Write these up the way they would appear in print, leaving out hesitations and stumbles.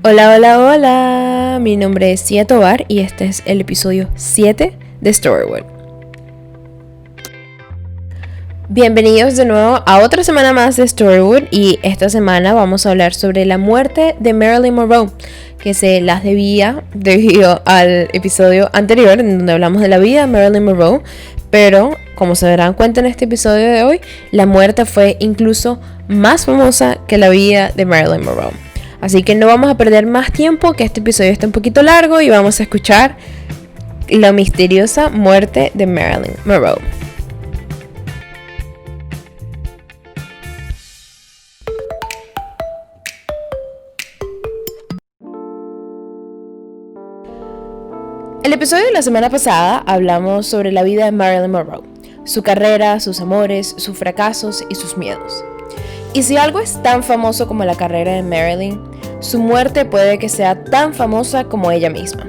Hola, hola, hola, mi nombre es Cia Tobar y este es el episodio 7 de Storywood. Bienvenidos de nuevo a otra semana más de Storywood y esta semana vamos a hablar sobre la muerte de Marilyn Monroe, que se las debía debido al episodio anterior en donde hablamos de la vida de Marilyn Monroe, pero como se darán cuenta en este episodio de hoy, la muerte fue incluso más famosa que la vida de Marilyn Monroe. Así que no vamos a perder más tiempo, que este episodio está un poquito largo y vamos a escuchar la misteriosa muerte de Marilyn Monroe. En el episodio de la semana pasada hablamos sobre la vida de Marilyn Monroe, su carrera, sus amores, sus fracasos y sus miedos. Y si algo es tan famoso como la carrera de Marilyn, su muerte puede que sea tan famosa como ella misma.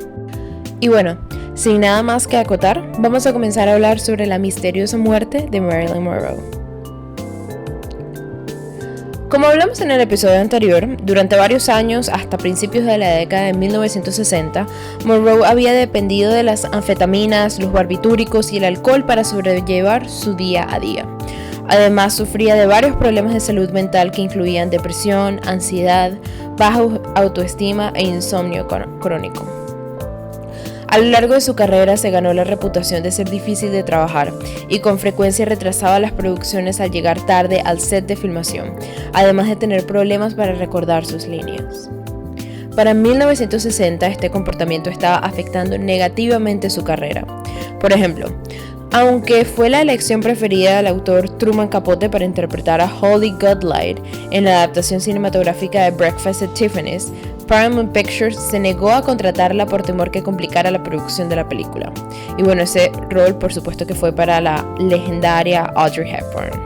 Y bueno, sin nada más que acotar, vamos a comenzar a hablar sobre la misteriosa muerte de Marilyn Monroe. Como hablamos en el episodio anterior, durante varios años, hasta principios de la década de 1960, Monroe había dependido de las anfetaminas, los barbitúricos y el alcohol para sobrellevar su día a día. Además, sufría de varios problemas de salud mental que incluían depresión, ansiedad, baja autoestima e insomnio crónico. A lo largo de su carrera se ganó la reputación de ser difícil de trabajar y con frecuencia retrasaba las producciones al llegar tarde al set de filmación, además de tener problemas para recordar sus líneas. Para 1960 este comportamiento estaba afectando negativamente su carrera. Por ejemplo, aunque fue la elección preferida del autor Truman Capote para interpretar a Holly Goodlight en la adaptación cinematográfica de Breakfast at Tiffany's, Paramount Pictures se negó a contratarla por temor que complicara la producción de la película. Y bueno, ese rol por supuesto que fue para la legendaria Audrey Hepburn.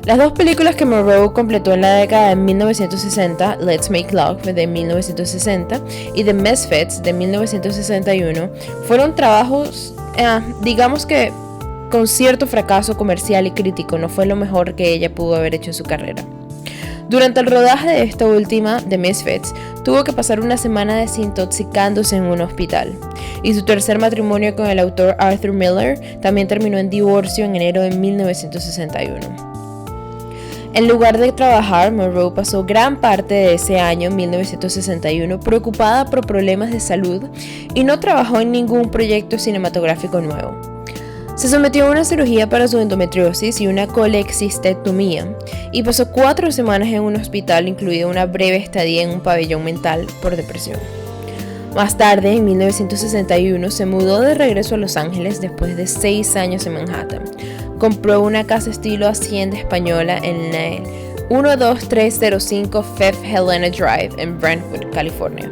Las dos películas que Monroe completó en la década de 1960, Let's Make Love de 1960 y The Misfits de 1961, fueron trabajos, digamos que con cierto fracaso comercial y crítico. No fue lo mejor que ella pudo haber hecho en su carrera. Durante el rodaje de esta última, The Misfits, tuvo que pasar una semana desintoxicándose en un hospital. Y su tercer matrimonio con el autor Arthur Miller también terminó en divorcio en enero de 1961. En lugar de trabajar, Monroe pasó gran parte de ese año, 1961, preocupada por problemas de salud y no trabajó en ningún proyecto cinematográfico nuevo. Se sometió a una cirugía para su endometriosis y una colecistectomía y pasó 4 semanas en un hospital, incluida una breve estadía en un pabellón mental por depresión. Más tarde, en 1961, se mudó de regreso a Los Ángeles después de 6 años en Manhattan. Compró una casa estilo hacienda española en la 12305 Fifth Helena Drive en Brentwood, California.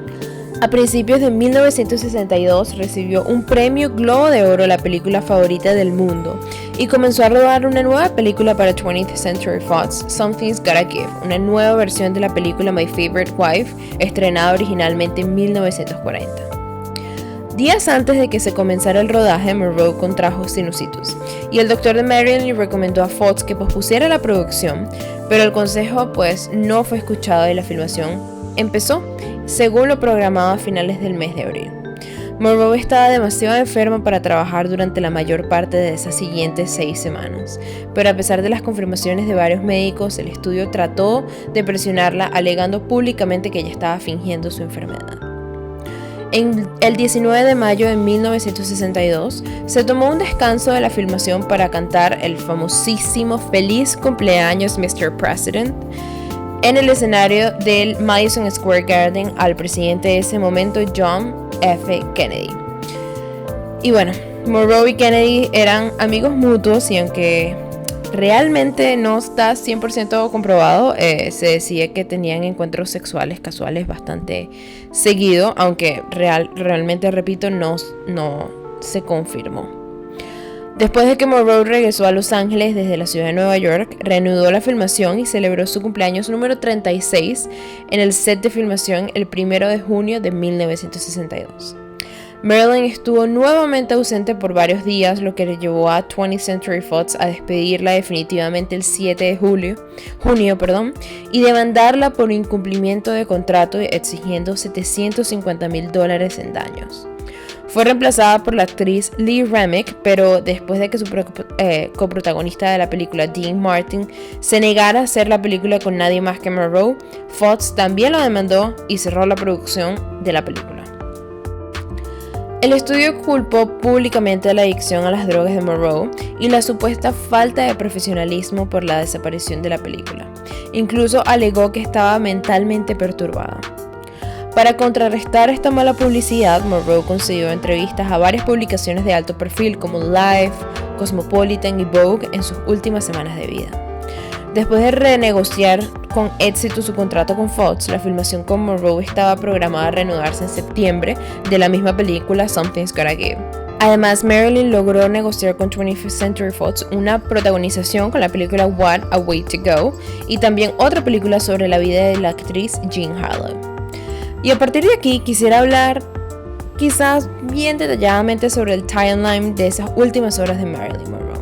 A principios de 1962 recibió un premio Globo de Oro, la película favorita del mundo, y comenzó a rodar una nueva película para 20th Century Fox, Something's Gotta Give, una nueva versión de la película My Favorite Wife, estrenada originalmente en 1940. Días antes de que se comenzara el rodaje, Monroe contrajo sinusitis, y el doctor de Marilyn recomendó a Fox que pospusiera la producción, pero el consejo no fue escuchado y la filmación empezó según lo programado a finales del mes de abril. Monroe estaba demasiado enferma para trabajar durante la mayor parte de esas siguientes 6 semanas, pero a pesar de las confirmaciones de varios médicos, el estudio trató de presionarla, alegando públicamente que ella estaba fingiendo su enfermedad. El 19 de mayo de 1962 se tomó un descanso de la filmación para cantar el famosísimo Feliz Cumpleaños Mr. President en el escenario del Madison Square Garden al presidente de ese momento, John F. Kennedy. Y bueno, Monroe y Kennedy eran amigos mutuos, y aunque realmente no está 100% comprobado, se decía que tenían encuentros sexuales casuales bastante seguido, aunque realmente, repito, no se confirmó. Después de que Monroe regresó a Los Ángeles desde la ciudad de Nueva York, reanudó la filmación y celebró su cumpleaños número 36 en el set de filmación el 1 de junio de 1962. Marilyn estuvo nuevamente ausente por varios días, lo que le llevó a 20th Century Fox a despedirla definitivamente el 7 de junio, y demandarla por incumplimiento de contrato exigiendo $750,000 en daños. Fue reemplazada por la actriz Lee Remick, pero después de que su coprotagonista de la película, Dean Martin, se negara a hacer la película con nadie más que Monroe, Fox también lo demandó y cerró la producción de la película. El estudio culpó públicamente la adicción a las drogas de Monroe y la supuesta falta de profesionalismo por la desaparición de la película. Incluso alegó que estaba mentalmente perturbada. Para contrarrestar esta mala publicidad, Monroe concedió entrevistas a varias publicaciones de alto perfil como Life, Cosmopolitan y Vogue en sus últimas semanas de vida. Después de renegociar con éxito su contrato con Fox, la filmación con Monroe estaba programada a reanudarse en septiembre de la misma película Something's Gotta Give. Además, Marilyn logró negociar con 20th Century Fox una protagonización con la película What a Way to Go y también otra película sobre la vida de la actriz Jean Harlow. Y a partir de aquí quisiera hablar quizás bien detalladamente sobre el timeline de esas últimas horas de Marilyn Monroe.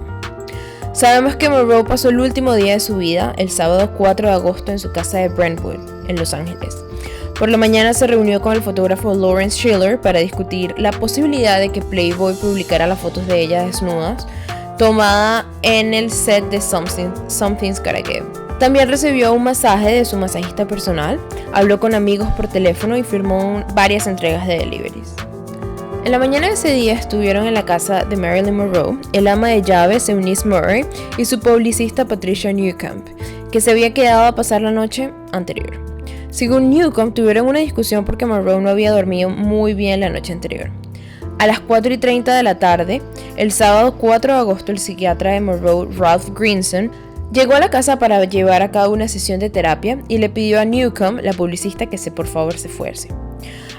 Sabemos que Monroe pasó el último día de su vida, el sábado 4 de agosto, en su casa de Brentwood, en Los Ángeles. Por la mañana se reunió con el fotógrafo Lawrence Schiller para discutir la posibilidad de que Playboy publicara las fotos de ella desnudas, tomada en el set de Something's Gotta Give. También recibió un masaje de su masajista personal, habló con amigos por teléfono y firmó varias entregas de deliveries. En la mañana de ese día estuvieron en la casa de Marilyn Monroe, el ama de llaves Eunice Murray y su publicista Patricia Newcomb, que se había quedado a pasar la noche anterior. Según Newcomb, tuvieron una discusión porque Monroe no había dormido muy bien la noche anterior. A las 4:30 de la tarde, el sábado 4 de agosto, el psiquiatra de Monroe, Ralph Greenson, llegó a la casa para llevar a cabo una sesión de terapia y le pidió a Newcomb, la publicista, que por favor se fuese.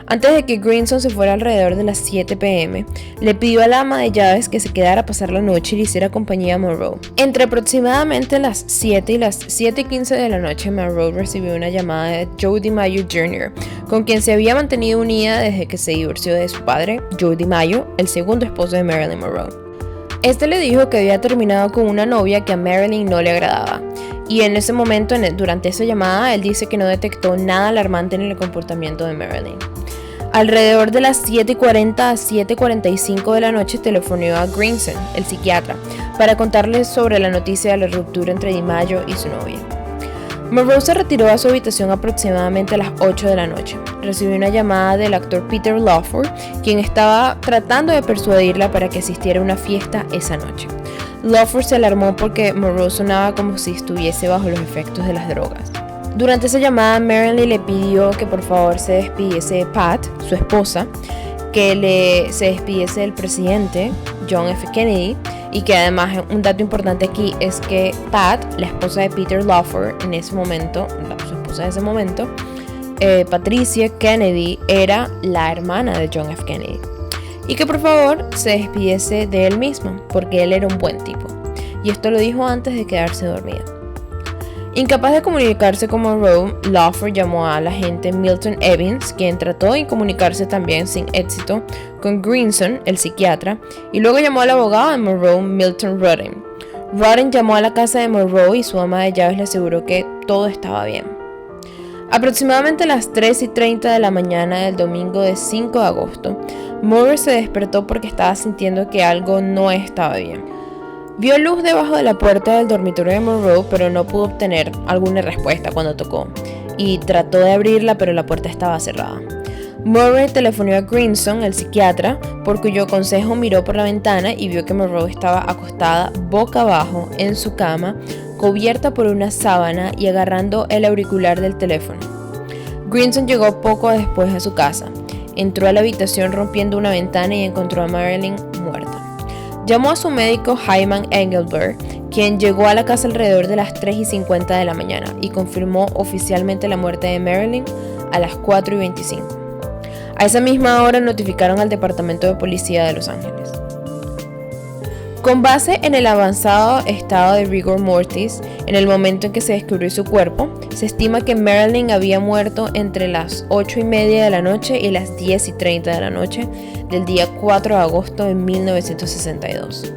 Antes de que Greenson se fuera alrededor de las 7 p.m., le pidió a la ama de llaves que se quedara a pasar la noche y le hiciera compañía a Monroe. Entre aproximadamente las 7 y las 7:15 de la noche, Monroe recibió una llamada de Joe DiMaggio Jr., con quien se había mantenido unida desde que se divorció de su padre, Joe DiMaggio, el segundo esposo de Marilyn Monroe. Este le dijo que había terminado con una novia que a Marilyn no le agradaba, y en ese momento, durante esa llamada, él dice que no detectó nada alarmante en el comportamiento de Marilyn. Alrededor de las 7:40 a 7:45 de la noche telefonó a Greenson, el psiquiatra, para contarle sobre la noticia de la ruptura entre DiMaggio y su novia. Monroe se retiró a su habitación aproximadamente a las 8 de la noche. Recibió una llamada del actor Peter Lawford, quien estaba tratando de persuadirla para que asistiera a una fiesta esa noche. Lawford se alarmó porque Monroe sonaba como si estuviese bajo los efectos de las drogas. Durante esa llamada, Marilyn le pidió que por favor se despidiese de Pat, su esposa, que se despidiese del presidente John F. Kennedy, y que además un dato importante aquí es que Pat, la esposa de Peter Lawford en ese momento, su esposa de ese momento, Patricia Kennedy, era la hermana de John F. Kennedy, y que por favor se despidiese de él mismo porque él era un buen tipo, y esto lo dijo antes de quedarse dormida. Incapaz de comunicarse con Monroe, Lawford llamó al agente Milton Evans, quien trató de comunicarse también sin éxito con Greenson, el psiquiatra, y luego llamó al abogado de Monroe, Milton Rudden. Rudden llamó a la casa de Monroe y su ama de llaves le aseguró que todo estaba bien. Aproximadamente a las 3:30 de la mañana del domingo de 5 de agosto, Monroe se despertó porque estaba sintiendo que algo no estaba bien. Vio luz debajo de la puerta del dormitorio de Monroe, pero no pudo obtener alguna respuesta cuando tocó, y trató de abrirla, pero la puerta estaba cerrada. Monroe telefonó a Greenson, el psiquiatra, por cuyo consejo miró por la ventana y vio que Monroe estaba acostada boca abajo en su cama, cubierta por una sábana y agarrando el auricular del teléfono. Greenson llegó poco después a su casa. Entró a la habitación rompiendo una ventana y encontró a Marilyn muerta. Llamó a su médico Hyman Engelberg, quien llegó a la casa alrededor de las 3:50 de la mañana y confirmó oficialmente la muerte de Marilyn a las 4:25. A esa misma hora notificaron al Departamento de Policía de Los Ángeles. Con base en el avanzado estado de rigor mortis En el momento en que se descubrió su cuerpo, se estima que Marilyn había muerto entre las 8:30 de la noche y las 10:30 de la noche del día 4 de agosto de 1962.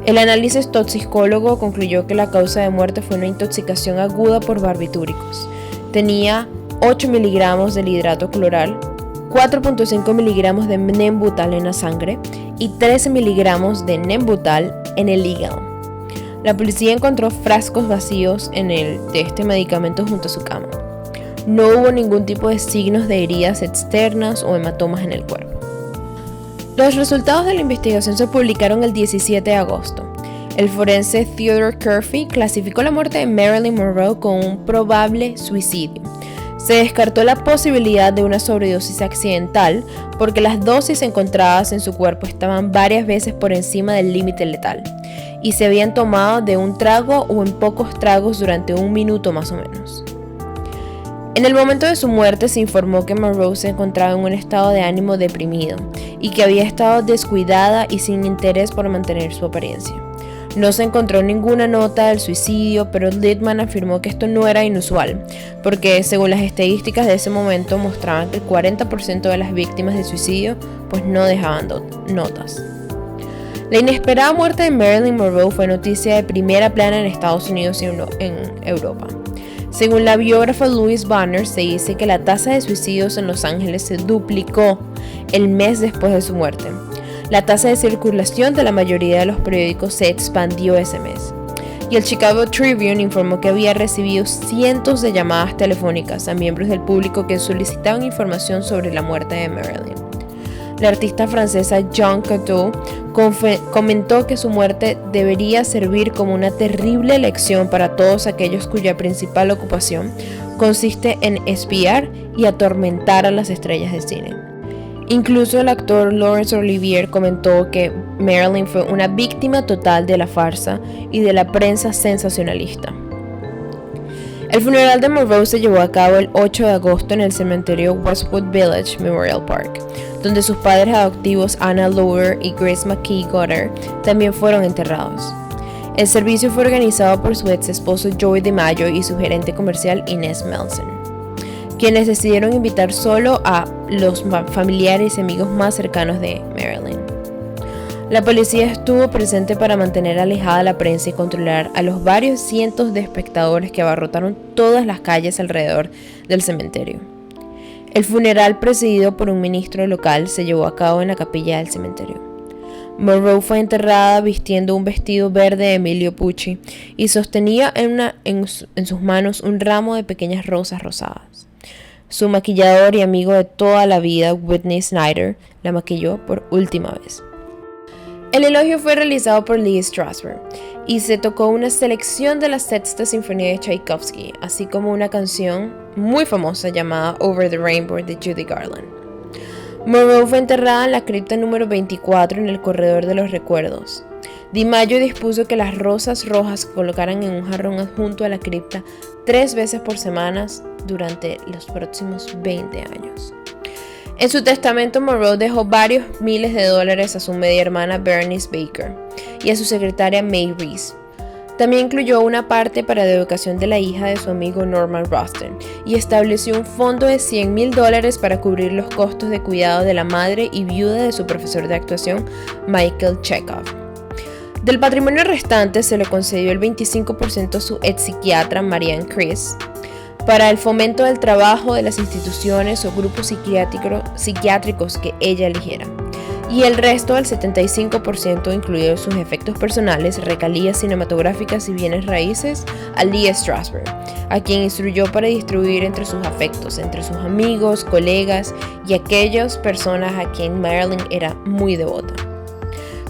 El análisis toxicólogo concluyó que la causa de muerte fue una intoxicación aguda por barbitúricos. Tenía 8 miligramos del hidrato cloral, 4.5 miligramos de nembutal en la sangre y 13 miligramos de nembutal en el hígado. La policía encontró frascos vacíos de este medicamento junto a su cama. No hubo ningún tipo de signos de heridas externas o hematomas en el cuerpo. Los resultados de la investigación se publicaron el 17 de agosto. El forense Theodore Curfey clasificó la muerte de Marilyn Monroe como un probable suicidio. Se descartó la posibilidad de una sobredosis accidental porque las dosis encontradas en su cuerpo estaban varias veces por encima del límite letal y se habían tomado de un trago o en pocos tragos durante 1 minuto más o menos. En el momento de su muerte se informó que Monroe se encontraba en un estado de ánimo deprimido y que había estado descuidada y sin interés por mantener su apariencia. No se encontró ninguna nota del suicidio, pero Littman afirmó que esto no era inusual, porque según las estadísticas de ese momento mostraban que el 40% de las víctimas de suicidio pues no dejaban notas. La inesperada muerte de Marilyn Monroe fue noticia de primera plana en Estados Unidos y en Europa. Según la biógrafa Louise Banner, se dice que la tasa de suicidios en Los Ángeles se duplicó el mes después de su muerte. La tasa de circulación de la mayoría de los periódicos se expandió ese mes. Y el Chicago Tribune informó que había recibido cientos de llamadas telefónicas a miembros del público que solicitaban información sobre la muerte de Marilyn. La artista francesa Jeanne Cocteau comentó que su muerte debería servir como una terrible lección para todos aquellos cuya principal ocupación consiste en espiar y atormentar a las estrellas de cine. Incluso el actor Laurence Olivier comentó que Marilyn fue una víctima total de la farsa y de la prensa sensacionalista. El funeral de Monroe se llevó a cabo el 8 de agosto en el cementerio Westwood Village Memorial Park, donde sus padres adoptivos Anna Lower y Grace McKee Goddard también fueron enterrados. El servicio fue organizado por su ex esposo Joey DiMaggio y su gerente comercial Inez Melson, quienes decidieron invitar solo a los familiares y amigos más cercanos de Marilyn. La policía estuvo presente para mantener alejada a la prensa y controlar a los varios cientos de espectadores que abarrotaron todas las calles alrededor del cementerio. El funeral, presidido por un ministro local, se llevó a cabo en la capilla del cementerio. Monroe fue enterrada vistiendo un vestido verde de Emilio Pucci y sostenía en sus manos un ramo de pequeñas rosas rosadas. Su maquillador y amigo de toda la vida, Whitney Snyder, la maquilló por última vez. El elogio fue realizado por Lee Strasberg y se tocó una selección de la Sexta Sinfonía de Tchaikovsky, así como una canción muy famosa llamada Over the Rainbow de Judy Garland. Monroe fue enterrada en la cripta número 24 en el Corredor de los Recuerdos. DiMaggio dispuso que las rosas rojas se colocaran en un jarrón adjunto a la cripta 3 veces por semana durante los próximos 20 años. En su testamento, Monroe dejó varios miles de dólares a su media hermana Bernice Baker y a su secretaria May Reese. También incluyó una parte para la educación de la hija de su amigo Norman Roston y estableció un fondo de $100,000 para cubrir los costos de cuidado de la madre y viuda de su profesor de actuación, Michael Chekhov. Del patrimonio restante se le concedió el 25% a su ex psiquiatra Marianne Chris, para el fomento del trabajo de las instituciones o grupos psiquiátricos que ella eligiera, y el resto del 75%, incluidos sus efectos personales, regalías cinematográficas y bienes raíces, a Lee Strasberg, a quien instruyó para distribuir entre sus afectos, entre sus amigos, colegas y aquellas personas a quien Marilyn era muy devota.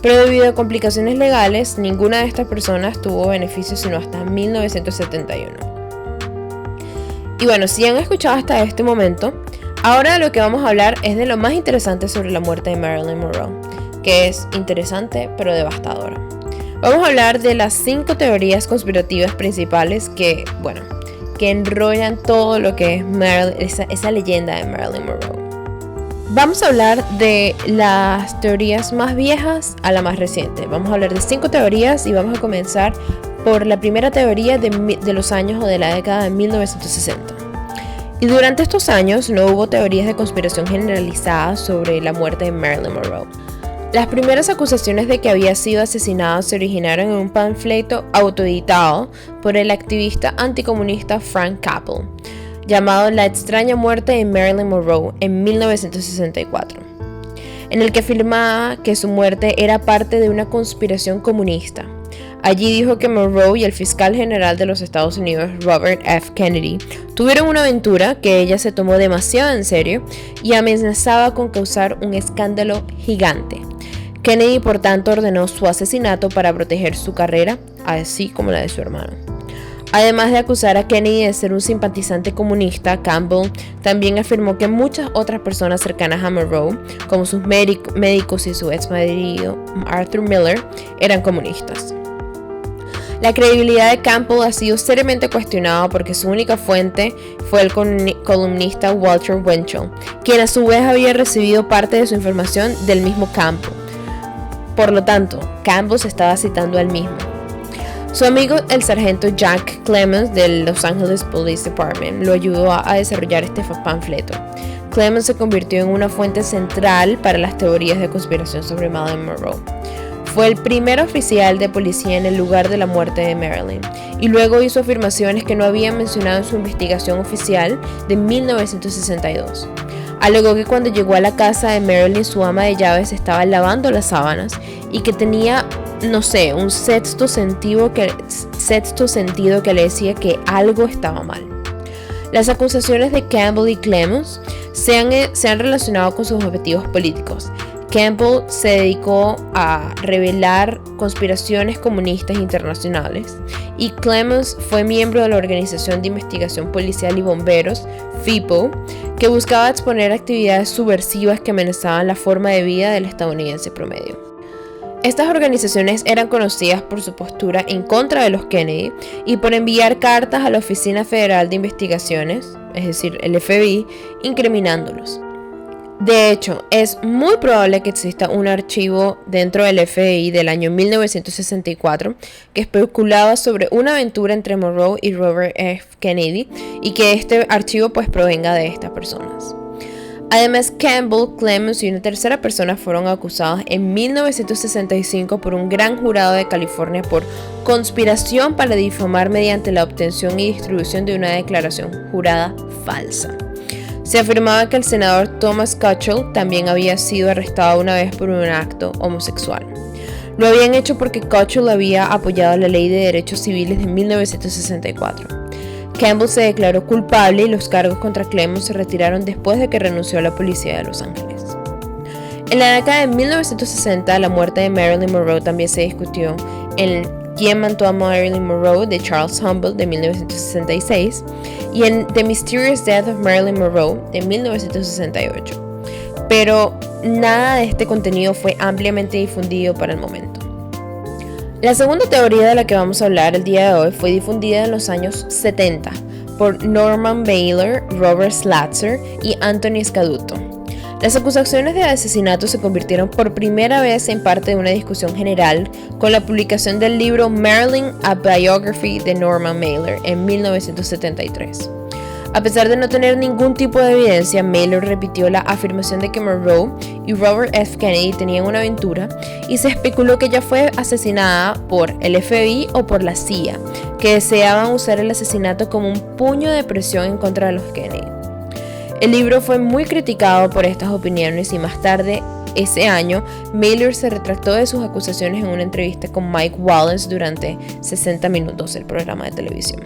Pero debido a complicaciones legales, ninguna de estas personas tuvo beneficios sino hasta 1971. Y bueno, si han escuchado hasta este momento, ahora lo que vamos a hablar es de lo más interesante sobre la muerte de Marilyn Monroe, que es interesante pero devastadora. Vamos a hablar de las 5 teorías conspirativas principales que enrollan todo lo que es esa leyenda de Marilyn Monroe. Vamos a hablar de las teorías más viejas a la más reciente. Vamos a hablar de 5 teorías y vamos a comenzar por la primera teoría de los años o de la década de 1960. Y durante estos años no hubo teorías de conspiración generalizadas sobre la muerte de Marilyn Monroe. Las primeras acusaciones de que había sido asesinada se originaron en un panfleto autoeditado por el activista anticomunista Frank Capel, llamado La extraña muerte de Marilyn Monroe en 1964, en el que afirmaba que su muerte era parte de una conspiración comunista. Allí dijo que Monroe y el fiscal general de los Estados Unidos, Robert F. Kennedy, tuvieron una aventura que ella se tomó demasiado en serio y amenazaba con causar un escándalo gigante. Kennedy, por tanto, ordenó su asesinato para proteger su carrera, así como la de su hermano. Además de acusar a Kennedy de ser un simpatizante comunista, Campbell también afirmó que muchas otras personas cercanas a Monroe, como sus médicos y su ex marido Arthur Miller, eran comunistas. La credibilidad de Campbell ha sido seriamente cuestionada porque su única fuente fue el columnista Walter Winchell, quien a su vez había recibido parte de su información del mismo Campbell. Por lo tanto, Campbell se estaba citando al mismo. Su amigo, el sargento Jack Clemens del Los Angeles Police Department, lo ayudó a desarrollar este panfleto. Clemens se convirtió en una fuente central para las teorías de conspiración sobre Marilyn Monroe. Fue el primer oficial de policía en el lugar de la muerte de Marilyn, y luego hizo afirmaciones que no habían mencionado en su investigación oficial de 1962. Alegó que cuando llegó a la casa de Marilyn, su ama de llaves estaba lavando las sábanas y que tenía, un sexto sentido que le decía que algo estaba mal. Las acusaciones de Campbell y Clemens se han relacionado con sus objetivos políticos. Campbell se dedicó a revelar conspiraciones comunistas internacionales y Clemens fue miembro de la Organización de Investigación Policial y Bomberos, FIPO, que buscaba exponer actividades subversivas que amenazaban la forma de vida del estadounidense promedio. Estas organizaciones eran conocidas por su postura en contra de los Kennedy y por enviar cartas a la Oficina Federal de Investigaciones, es decir, el FBI, incriminándolos. De hecho, es muy probable que exista un archivo dentro del FBI del año 1964 que especulaba sobre una aventura entre Monroe y Robert F. Kennedy y que este archivo provenga de estas personas. Además, Campbell, Clemens y una tercera persona fueron acusados en 1965 por un gran jurado de California por conspiración para difamar mediante la obtención y distribución de una declaración jurada falsa. Se afirmaba que el senador Thomas Kuchel también había sido arrestado una vez por un acto homosexual. Lo habían hecho porque Kuchel había apoyado la Ley de Derechos Civiles de 1964. Campbell se declaró culpable y los cargos contra Clemens se retiraron después de que renunció a la policía de Los Ángeles. En la década de 1960, la muerte de Marilyn Monroe también se discutió en ¿Quién mató a Marilyn Monroe? De Charles Humble de 1966 y en The Mysterious Death of Marilyn Monroe de 1968. Pero nada de este contenido fue ampliamente difundido para el momento. La segunda teoría de la que vamos a hablar el día de hoy fue difundida en los años 70 por Norman Mailer, Robert Slatzer y Anthony Scaduto. Las acusaciones de asesinato se convirtieron por primera vez en parte de una discusión general con la publicación del libro Marilyn, a Biography de Norman Mailer en 1973. A pesar de no tener ningún tipo de evidencia, Mailer repitió la afirmación de que Monroe y Robert F. Kennedy tenían una aventura y se especuló que ella fue asesinada por el FBI o por la CIA, que deseaban usar el asesinato como un puño de presión en contra de los Kennedy. El libro fue muy criticado por estas opiniones y más tarde ese año, Mailer se retractó de sus acusaciones en una entrevista con Mike Wallace durante 60 minutos del programa de televisión,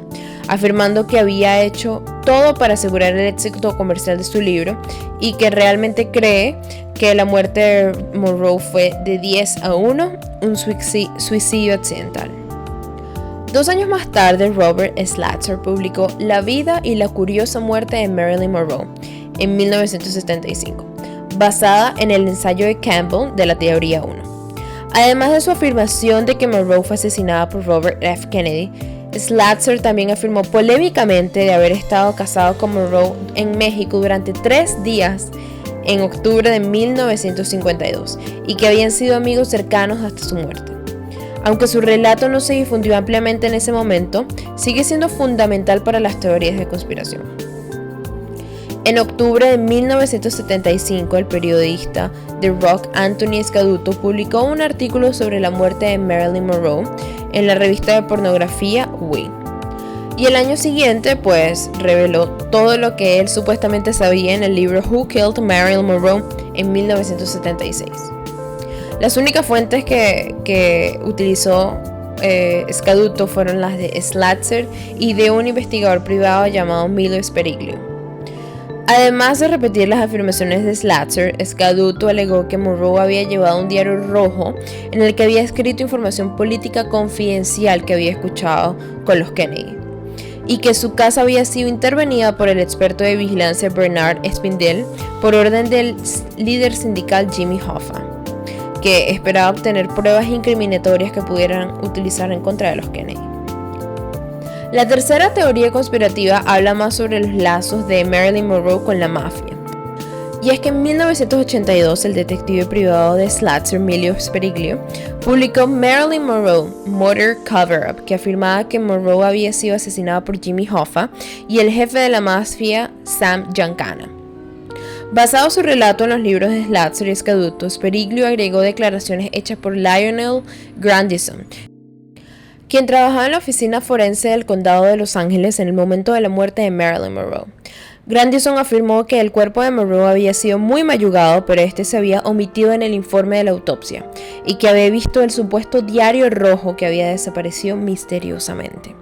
afirmando que había hecho todo para asegurar el éxito comercial de su libro y que realmente cree que la muerte de Monroe fue de 10-1, un suicidio accidental. 2 años más tarde, Robert Slatzer publicó La vida y la curiosa muerte de Marilyn Monroe en 1975, basada en el ensayo de Campbell de la teoría 1. Además de su afirmación de que Monroe fue asesinada por Robert F. Kennedy, Slatzer también afirmó polémicamente de haber estado casado con Monroe en México durante 3 días en octubre de 1952 y que habían sido amigos cercanos hasta su muerte. Aunque su relato no se difundió ampliamente en ese momento, sigue siendo fundamental para las teorías de conspiración. En octubre de 1975, el periodista de rock Anthony Scaduto publicó un artículo sobre la muerte de Marilyn Monroe en la revista de pornografía We. Y el año siguiente, reveló todo lo que él supuestamente sabía en el libro Who Killed Marilyn Monroe en 1976. Las únicas fuentes que utilizó Scaduto fueron las de Slatzer y de un investigador privado llamado Milo Speriglio. Además de repetir las afirmaciones de Slatzer, Scaduto alegó que Monroe había llevado un diario rojo en el que había escrito información política confidencial que había escuchado con los Kennedy, y que su casa había sido intervenida por el experto de vigilancia Bernard Spindell por orden del líder sindical Jimmy Hoffa, que esperaba obtener pruebas incriminatorias que pudieran utilizar en contra de los Kennedy. La tercera teoría conspirativa habla más sobre los lazos de Marilyn Monroe con la mafia. Y es que en 1982 el detective privado de Slatzer, Milo Speriglio, publicó Marilyn Monroe, Murder Cover-Up, que afirmaba que Monroe había sido asesinada por Jimmy Hoffa y el jefe de la mafia, Sam Giancana. Basado su relato en los libros de Slatzer y Scaduto, Speriglio agregó declaraciones hechas por Lionel Grandison, quien trabajaba en la oficina forense del condado de Los Ángeles en el momento de la muerte de Marilyn Monroe. Grandison afirmó que el cuerpo de Monroe había sido muy mayugado, pero este se había omitido en el informe de la autopsia, y que había visto el supuesto diario rojo que había desaparecido misteriosamente.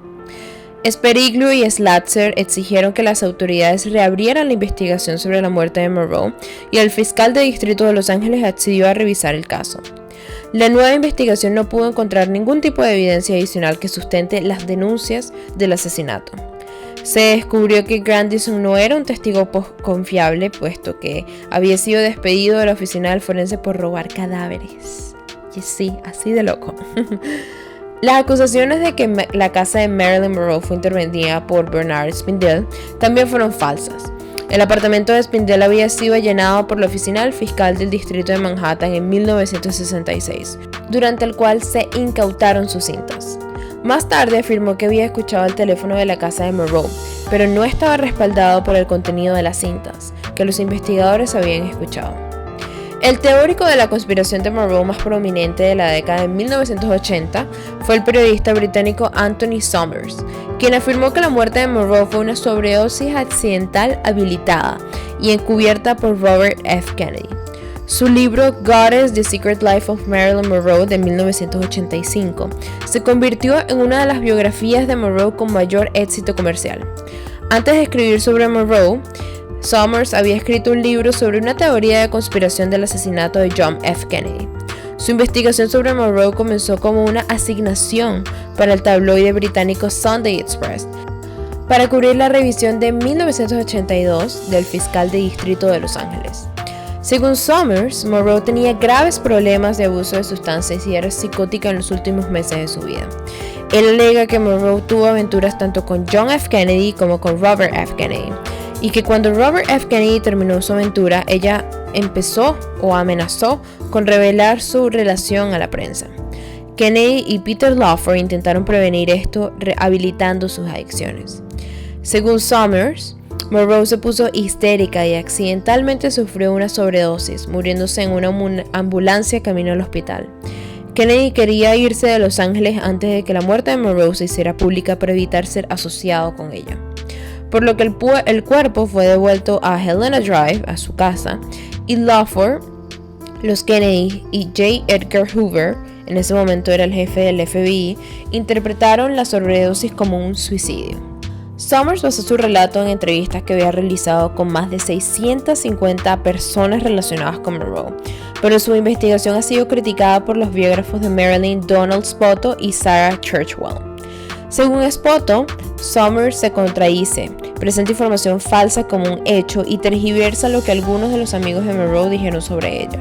Speriglio y Slatzer exigieron que las autoridades reabrieran la investigación sobre la muerte de Monroe, y el fiscal de distrito de Los Ángeles accedió a revisar el caso. La nueva investigación no pudo encontrar ningún tipo de evidencia adicional que sustente las denuncias del asesinato. Se descubrió que Grandison no era un testigo confiable, puesto que había sido despedido de la oficina del forense por robar cadáveres. Y sí, así de loco. Las acusaciones de que la casa de Marilyn Monroe fue intervenida por Bernard Spindell también fueron falsas. El apartamento de Spindell había sido allanado por la oficina del fiscal del distrito de Manhattan en 1966, durante el cual se incautaron sus cintas. Más tarde afirmó que había escuchado el teléfono de la casa de Monroe, pero no estaba respaldado por el contenido de las cintas que los investigadores habían escuchado. El teórico de la conspiración de Monroe más prominente de la década de 1980 fue el periodista británico Anthony Somers, quien afirmó que la muerte de Monroe fue una sobredosis accidental habilitada y encubierta por Robert F. Kennedy. Su libro Goddess: The Secret Life of Marilyn Monroe de 1985 se convirtió en una de las biografías de Monroe con mayor éxito comercial. Antes de escribir sobre Monroe, Somers había escrito un libro sobre una teoría de conspiración del asesinato de John F. Kennedy. Su investigación sobre Monroe comenzó como una asignación para el tabloide británico Sunday Express, para cubrir la revisión de 1982 del fiscal de distrito de Los Ángeles. Según Somers, Monroe tenía graves problemas de abuso de sustancias y era psicótica en los últimos meses de su vida. Él alega que Monroe tuvo aventuras tanto con John F. Kennedy como con Robert F. Kennedy, y que cuando Robert F. Kennedy terminó su aventura, ella empezó o amenazó con revelar su relación a la prensa. Kennedy y Peter Lawford intentaron prevenir esto rehabilitando sus adicciones. Según Somers, Monroe se puso histérica y accidentalmente sufrió una sobredosis, muriéndose en una ambulancia camino al hospital. Kennedy quería irse de Los Ángeles antes de que la muerte de Monroe se hiciera pública para evitar ser asociado con ella, por lo que el cuerpo fue devuelto a Helena Drive, a su casa, y Lawford, los Kennedy y J. Edgar Hoover, en ese momento era el jefe del FBI, interpretaron la sobredosis como un suicidio. Somers basó su relato en entrevistas que había realizado con más de 650 personas relacionadas con Monroe, pero su investigación ha sido criticada por los biógrafos de Marilyn, Donald Spoto y Sarah Churchwell. Según Spoto, Somers se contradice, presenta información falsa como un hecho y tergiversa lo que algunos de los amigos de Monroe dijeron sobre ella.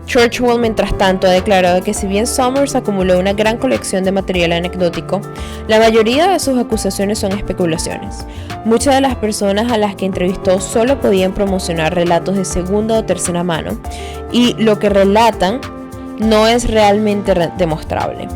Churchwell, mientras tanto, ha declarado que si bien Somers acumuló una gran colección de material anecdótico, la mayoría de sus acusaciones son especulaciones. Muchas de las personas a las que entrevistó solo podían promocionar relatos de segunda o tercera mano, y lo que relatan no es realmente demostrable.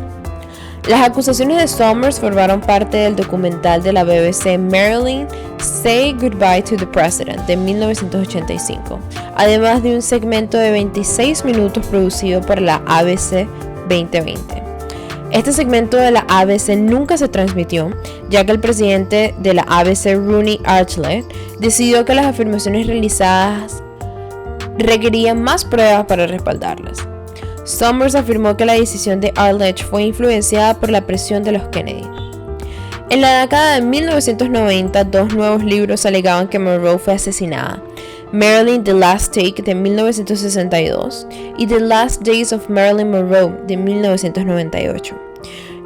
Las acusaciones de Summers formaron parte del documental de la BBC Marilyn Say Goodbye to the President de 1985, además de un segmento de 26 minutos producido por la ABC 2020. Este segmento de la ABC nunca se transmitió, ya que el presidente de la ABC, Rooney Archlet, decidió que las afirmaciones realizadas requerían más pruebas para respaldarlas. Summers afirmó que la decisión de Arledge fue influenciada por la presión de los Kennedy. En la década de 1990, dos nuevos libros alegaban que Monroe fue asesinada: Marilyn The Last Take de 1962 y The Last Days of Marilyn Monroe de 1998.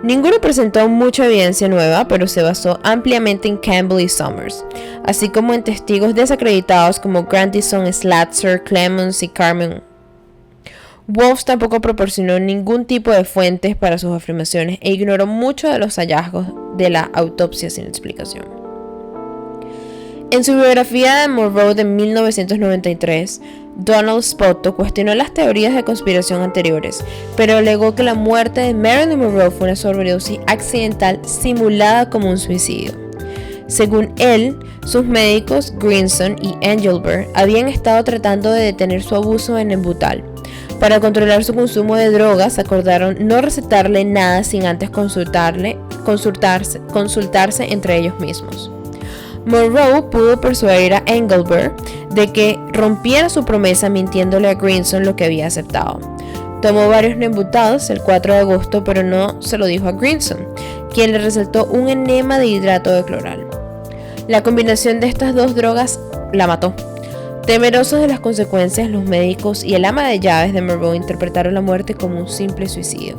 Ninguno presentó mucha evidencia nueva, pero se basó ampliamente en Campbell y Summers, así como en testigos desacreditados como Grandison, Slatzer, Clemons y Carmen. Wolfe tampoco proporcionó ningún tipo de fuentes para sus afirmaciones e ignoró muchos de los hallazgos de la autopsia sin explicación. En su biografía de Monroe de 1993, Donald Spoto cuestionó las teorías de conspiración anteriores, pero alegó que la muerte de Marilyn Monroe fue una sobredosis accidental simulada como un suicidio. Según él, sus médicos, Greenson y Engelbert, habían estado tratando de detener su abuso en Nembutal. Para controlar su consumo de drogas, acordaron no recetarle nada sin antes consultarse entre ellos mismos. Monroe pudo persuadir a Engelbert de que rompiera su promesa mintiéndole a Greenson lo que había aceptado. Tomó varios Nembutados el 4 de agosto, pero no se lo dijo a Greenson, quien le recetó un enema de hidrato de cloral. La combinación de estas dos drogas la mató. Temerosos de las consecuencias, los médicos y el ama de llaves de Monroe interpretaron la muerte como un simple suicidio.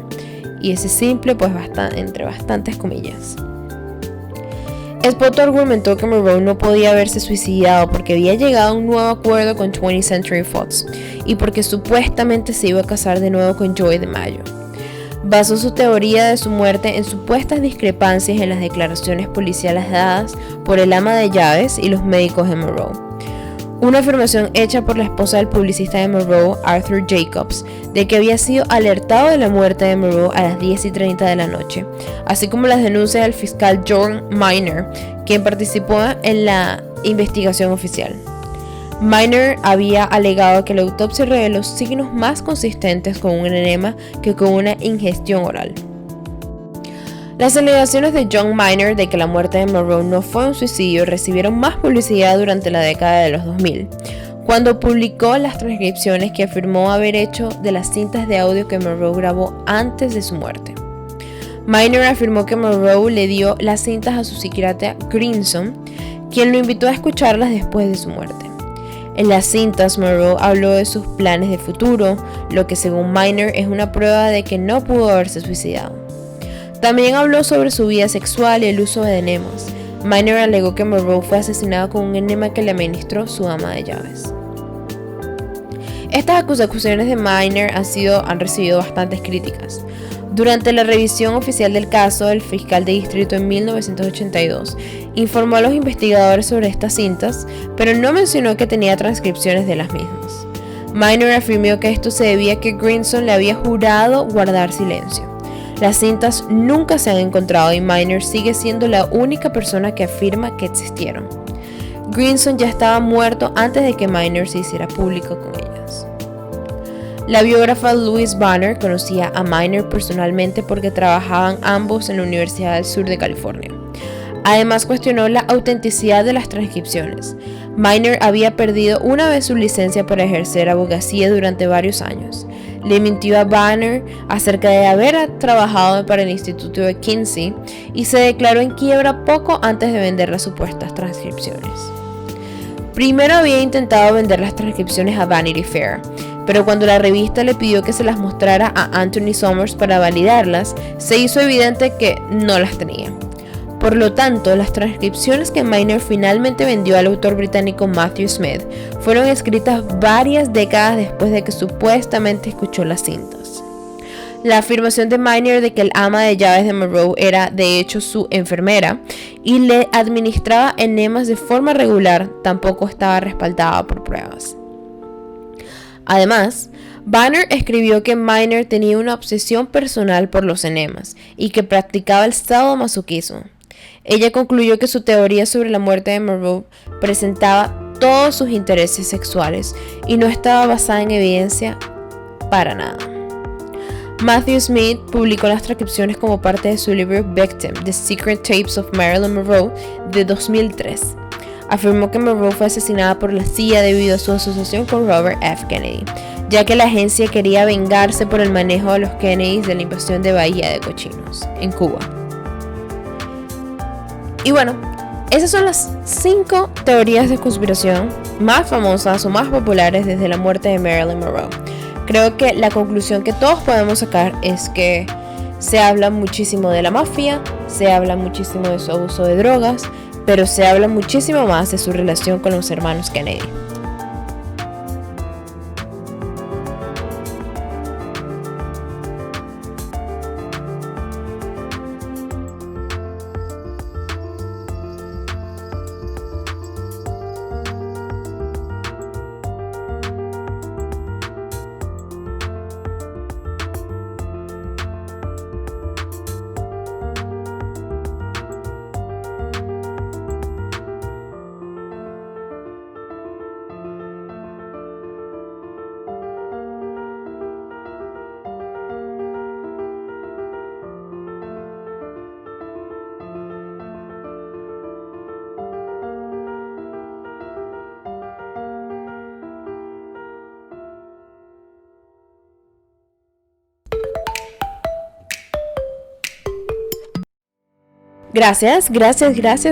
Y ese simple, pues entre bastantes comillas. Spoto argumentó que Monroe no podía haberse suicidado porque había llegado a un nuevo acuerdo con 20th Century Fox y porque supuestamente se iba a casar de nuevo con Joy DiMaggio. Basó su teoría de su muerte en supuestas discrepancias en las declaraciones policiales dadas por el ama de llaves y los médicos de Monroe. Una afirmación hecha por la esposa del publicista de Monroe, Arthur Jacobs, de que había sido alertado de la muerte de Monroe a las 10:30 de la noche, así como las denuncias del fiscal John Miner, quien participó en la investigación oficial. Miner había alegado que la autopsia reveló signos más consistentes con un enema que con una ingestión oral. Las alegaciones de John Miner de que la muerte de Monroe no fue un suicidio recibieron más publicidad durante la década de los 2000, cuando publicó las transcripciones que afirmó haber hecho de las cintas de audio que Monroe grabó antes de su muerte. Miner afirmó que Monroe le dio las cintas a su psiquiatra Greenson, quien lo invitó a escucharlas después de su muerte. En las cintas, Monroe habló de sus planes de futuro, lo que según Miner es una prueba de que no pudo haberse suicidado. También habló sobre su vida sexual y el uso de enemas. Miner alegó que Monroe fue asesinado con un enema que le administró su ama de llaves. Estas acusaciones de Miner han recibido bastantes críticas. Durante la revisión oficial del caso, el fiscal de distrito en 1982 informó a los investigadores sobre estas cintas, pero no mencionó que tenía transcripciones de las mismas. Miner afirmó que esto se debía a que Greenson le había jurado guardar silencio. Las cintas nunca se han encontrado y Miner sigue siendo la única persona que afirma que existieron. Greenson ya estaba muerto antes de que Miner se hiciera público con ellas. La biógrafa Louise Banner conocía a Miner personalmente porque trabajaban ambos en la Universidad del Sur de California. Además cuestionó la autenticidad de las transcripciones. Miner había perdido una vez su licencia para ejercer abogacía durante varios años. Le mintió a Banner acerca de haber trabajado para el Instituto de Kinsey y se declaró en quiebra poco antes de vender las supuestas transcripciones. Primero había intentado vender las transcripciones a Vanity Fair, pero cuando la revista le pidió que se las mostrara a Anthony Summers para validarlas, se hizo evidente que no las tenía. Por lo tanto, las transcripciones que Miner finalmente vendió al autor británico Matthew Smith fueron escritas varias décadas después de que supuestamente escuchó las cintas. La afirmación de Miner de que el ama de llaves de Monroe era de hecho su enfermera y le administraba enemas de forma regular tampoco estaba respaldada por pruebas. Además, Banner escribió que Minor tenía una obsesión personal por los enemas y que practicaba el sadomasoquismo. Ella concluyó que su teoría sobre la muerte de Monroe presentaba todos sus intereses sexuales y no estaba basada en evidencia para nada. Matthew Smith publicó las transcripciones como parte de su libro Victim: The Secret Tapes of Marilyn Monroe de 2003. Afirmó que Monroe fue asesinada por la CIA debido a su asociación con Robert F. Kennedy, ya que la agencia quería vengarse por el manejo de los Kennedys de la invasión de Bahía de Cochinos, en Cuba. Y bueno, esas son las 5 teorías de conspiración más famosas o más populares desde la muerte de Marilyn Monroe. Creo que la conclusión que todos podemos sacar es que se habla muchísimo de la mafia, se habla muchísimo de su abuso de drogas, pero se habla muchísimo más de su relación con los hermanos Kennedy. Gracias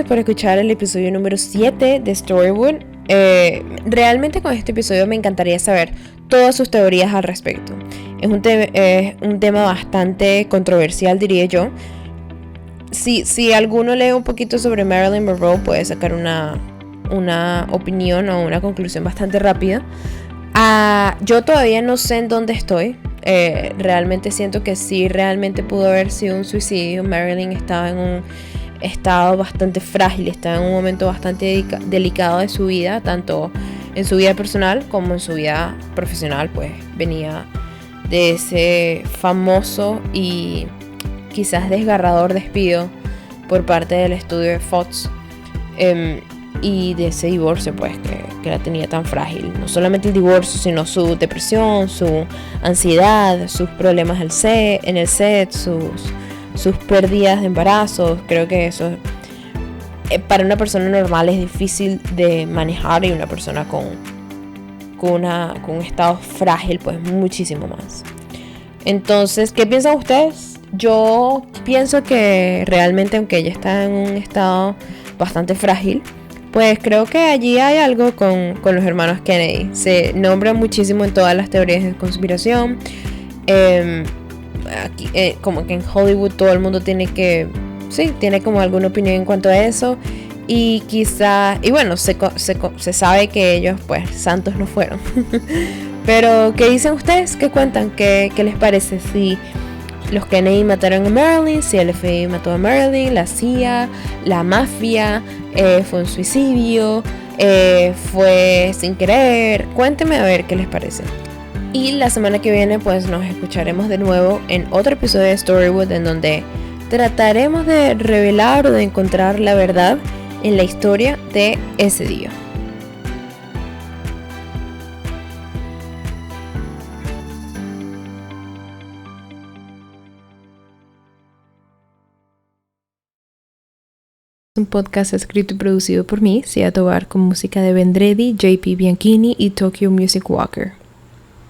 por escuchar el episodio número 7 de Storywood. Realmente con este episodio me encantaría saber todas sus teorías al respecto. Es un tema bastante controversial, diría yo. Si alguno lee un poquito sobre Marilyn Monroe, puede sacar una opinión o una conclusión bastante rápida. Yo todavía no sé en dónde estoy. Realmente siento que sí, realmente pudo haber sido un suicidio. Marilyn estaba en un estado bastante frágil, estaba en un momento bastante delicado de su vida, tanto en su vida personal como en su vida profesional. Pues venía de ese famoso y quizás desgarrador despido por parte del estudio de Fox, y de ese divorcio pues que la tenía tan frágil. No solamente el divorcio, sino su depresión, su ansiedad, sus problemas en el set, sus pérdidas de embarazos. Creo que eso para una persona normal es difícil de manejar, y una persona con un estado frágil pues muchísimo más. Entonces, ¿qué piensan ustedes? Yo pienso que realmente, aunque ella está en un estado bastante frágil, pues creo que allí hay algo con los hermanos Kennedy. Se nombra muchísimo en todas las teorías de conspiración. Aquí, como que en Hollywood todo el mundo tiene como alguna opinión en cuanto a eso. Y bueno, se sabe que ellos pues santos no fueron. Pero ¿qué dicen ustedes? ¿Qué cuentan? ¿Qué les parece? Si los Kennedy mataron a Marilyn, si el FBI mató a Marilyn, la CIA, la mafia, fue un suicidio, fue sin querer. Cuéntenme a ver qué les parece. Y la semana que viene pues nos escucharemos de nuevo en otro episodio de Storywood, en donde trataremos de revelar o de encontrar la verdad en la historia de ese día. Un podcast escrito y producido por mí, Sia Tovar, con música de Vendredi, JP Bianchini y Tokyo Music Walker.